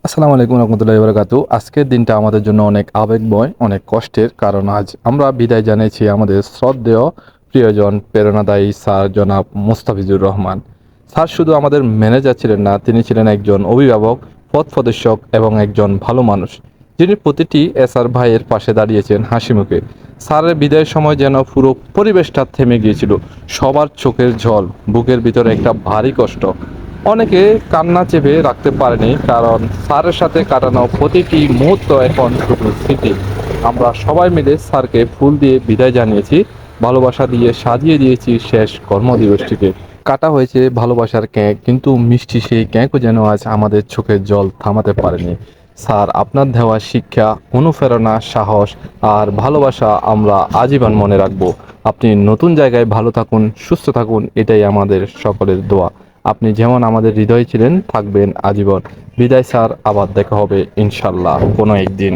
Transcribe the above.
আসসালামু আলাইকুম রহমতুল্লাহি ওয়া বারাকাতু। আজকের দিনটা আমাদের জন্য অনেক আবেগময়, অনেক কষ্টের। কারণ আজ আমরা বিদায় জানিয়েছি আমাদের শ্রদ্ধেয় প্রিয়জন, প্রেরণাদায়ী স্যার জনাব মোস্তাফিজুর রহমান। স্যার শুধু আমাদের ম্যানেজার ছিলেন না, তিনি ছিলেন একজন অভিভাবক, পথ প্রদর্শক এবং একজন ভালো মানুষ, যিনি প্রতিটি এসআর ভাইয়ের পাশে দাঁড়িয়েছেন হাসি মুখে। স্যারের বিদায়ের সময় যেন পুরো পরিবেশটা থেমে গিয়েছিল। সবার চোখের জল, বুকের ভিতরে একটা ভারী কষ্ট। অনেকে কান্না চেপে রাখতে পারেনি, কারণ স্যারের সাথে কাটানো প্রতিটি মুহূর্ত এখন শুধু স্মৃতি। আমরা সবাই মিলে স্যারকে ফুল দিয়ে বিদায় জানিয়েছি, ভালোবাসা দিয়ে সাজিয়ে দিয়েছি শেষ কর্মদিবসটিকে। কাটা হয়েছে ভালোবাসার ক্যাঁক, কিন্তু মিষ্টি সেই ক্যাঁকও যেন আজ আমাদের চোখের জল থামাতে পারেনি। স্যার, আপনার দেওয়া শিক্ষা, অনুপ্রেরণা, সাহস আর ভালোবাসা আমরা আজীবন মনে রাখবো। আপনি নতুন জায়গায় ভালো থাকুন, সুস্থ থাকুন, এটাই আমাদের সকলের দোয়া। আপনি যেমন আমাদের হৃদয়ে ছিলেন, থাকবেন আজীবন। বিদায় স্যার, আবার দেখা হবে ইনশাল্লাহ কোনো একদিন।